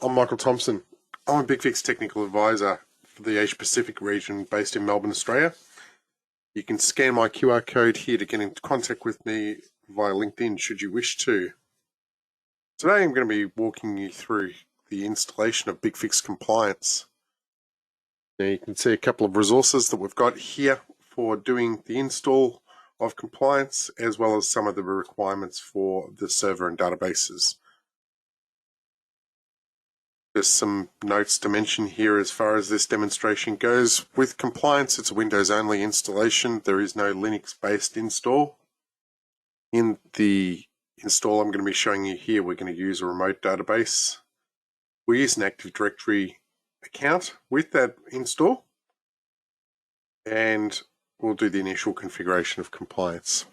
I'm Michael Thompson. I'm a BigFix technical advisor for the Asia Pacific region based in Melbourne, Australia. You can scan my QR code here to get in contact with me via LinkedIn should you wish to. Today I'm going to be walking you through the installation of BigFix Compliance. Now you can see a couple of resources that we've got here for doing the install of compliance, as well as some of the requirements for the server and databases. Just some notes to mention here as far as this demonstration goes. With compliance, it's a Windows-only installation. There is no Linux-based install. In the install I'm going to be showing you here, we're going to use a remote database. We use an Active Directory account with that install, and we'll do the initial configuration of compliance.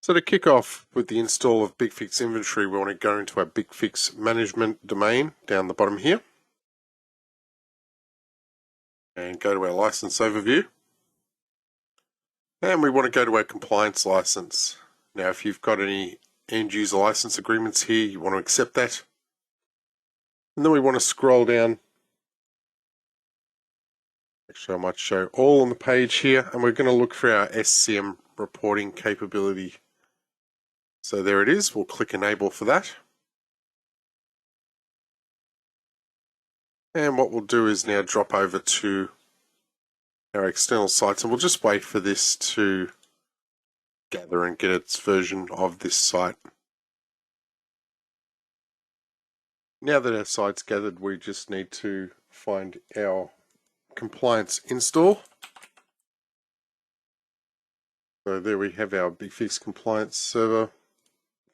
So to kick off with the install of BigFix inventory, we want to go into our BigFix management domain down the bottom here and go to our license overview. And we want to go to our compliance license. Now, if you've got any end user license agreements here, you want to accept that. And then we want to scroll down. Actually, I might show all on the page here, and we're going to look for our SCM reporting capability. So there it is. We'll click enable for that. And what we'll do is now drop over to our external sites, and we'll just wait for this to gather and get its version of this site. Now that our site's gathered, we just need to find our compliance install. So there we have our BigFix compliance server,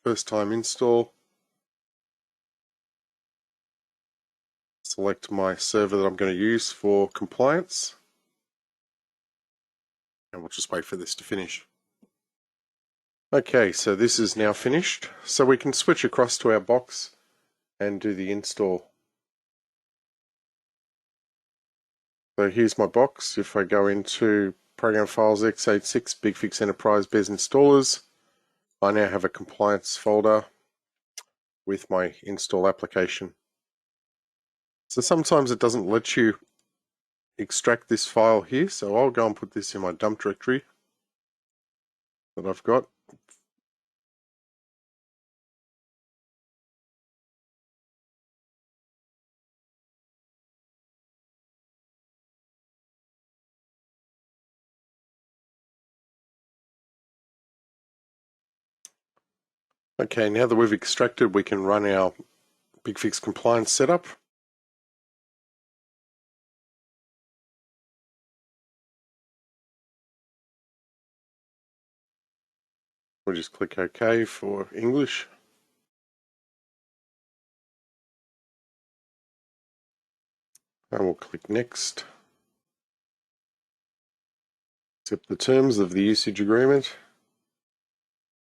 first time install. Select my server that I'm going to use for compliance, and we'll just wait for this to finish. Okay, so this is now finished, so we can switch across to our box and do the install. So here's my box. If I go into Program Files x86 BigFix Enterprise Bez Installers, I now have a compliance folder with my install application. So sometimes it doesn't let you extract this file here, so I'll go and put this in my dump directory that I've got. Okay, now that we've extracted, we can run our BigFix compliance setup. We'll just click OK for English. And we'll click Next. Accept the terms of the usage agreement.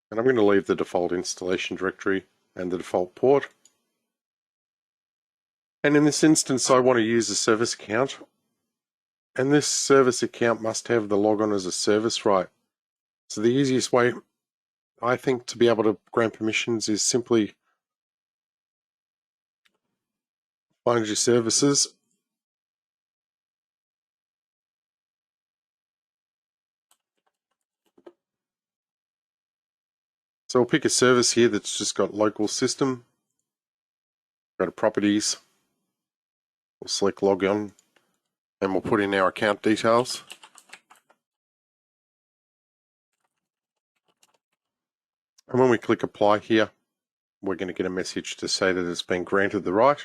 And I'm going to leave the default installation directory and the default port. And in this instance, I want to use a service account. And this service account must have the logon as a service right. So the easiest way, I think, to be able to grant permissions is simply find your services. So we'll pick a service here that's just got local system. Go to properties. We'll select log on, and we'll put in our account details. And when we click apply here, we're going to get a message to say that it's been granted the right.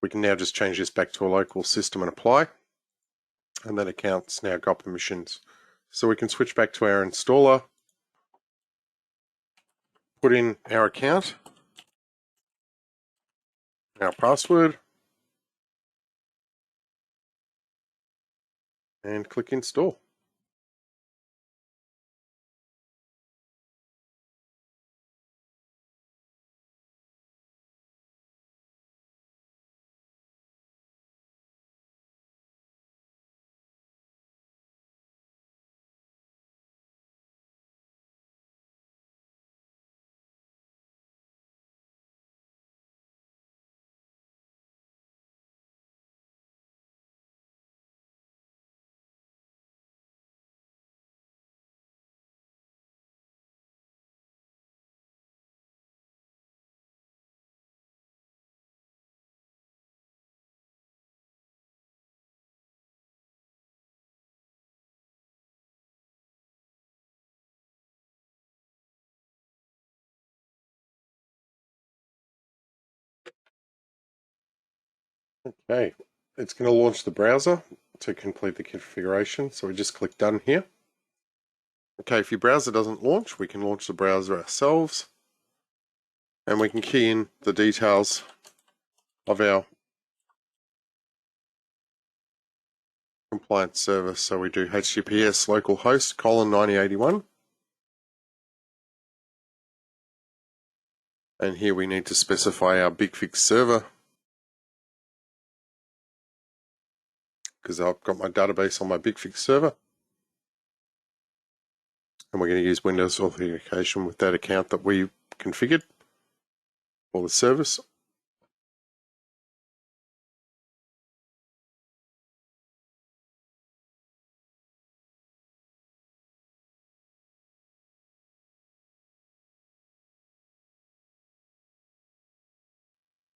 We can now just change this back to a local system and apply. And that account's now got permissions. So we can switch back to our installer, put in our account, our password, and click install. Okay, it's going to launch the browser to complete the configuration. So we just click done here. Okay, if your browser doesn't launch, we can launch the browser ourselves. And we can key in the details of our compliance service. So we do HTTPS localhost :9081. And here we need to specify our BigFix server, because I've got my database on my BigFix server. And we're going to use Windows authentication with that account that we configured for the service.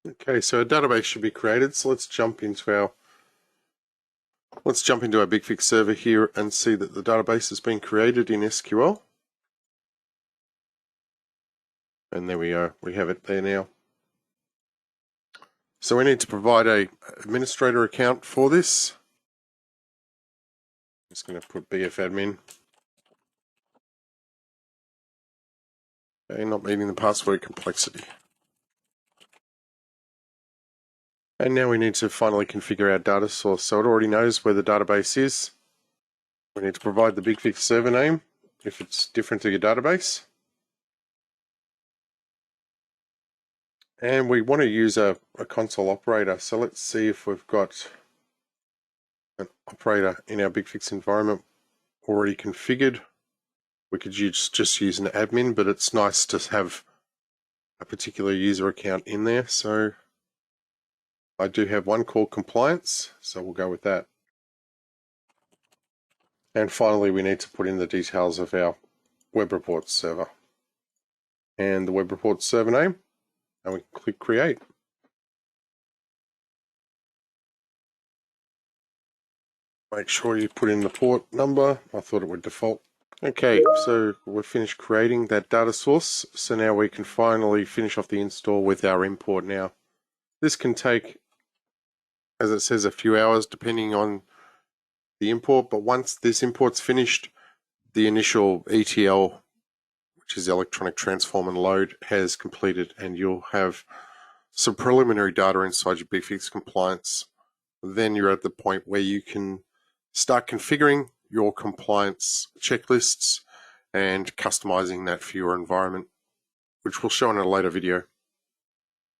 Okay, so a database should be created. So let's jump into our BigFix server here and see that the database has been created in SQL. And there we are. We have it there now. So we need to provide a administrator account for this. I'm just going to put bfadmin. Okay, not meeting the password complexity. And now we need to finally configure our data source. So it already knows where the database is. We need to provide the BigFix server name if it's different to your database. And we want to use a console operator. So let's see if we've got an operator in our BigFix environment already configured. We could just use an admin, but it's nice to have a particular user account in there. So I do have one called compliance, so we'll go with that. And finally, we need to put in the details of our web reports server and the web reports server name, and we click create. Make sure you put in the port number. I thought it would default. Okay, so we've finished creating that data source. So now we can finally finish off the install with our import now. This can take, as it says, a few hours depending on the import, but once this import's finished, the initial ETL, which is electronic transform and load, has completed, and you'll have some preliminary data inside your BigFix compliance. Then you're at the point where you can start configuring your compliance checklists and customizing that for your environment, which we'll show in a later video.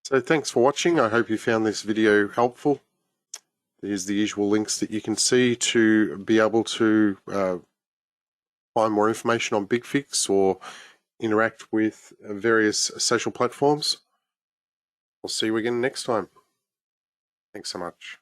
So thanks for watching. I hope you found this video helpful. Here's the usual links that you can see to be able to find more information on BigFix or interact with various social platforms. We'll see you again next time. Thanks so much.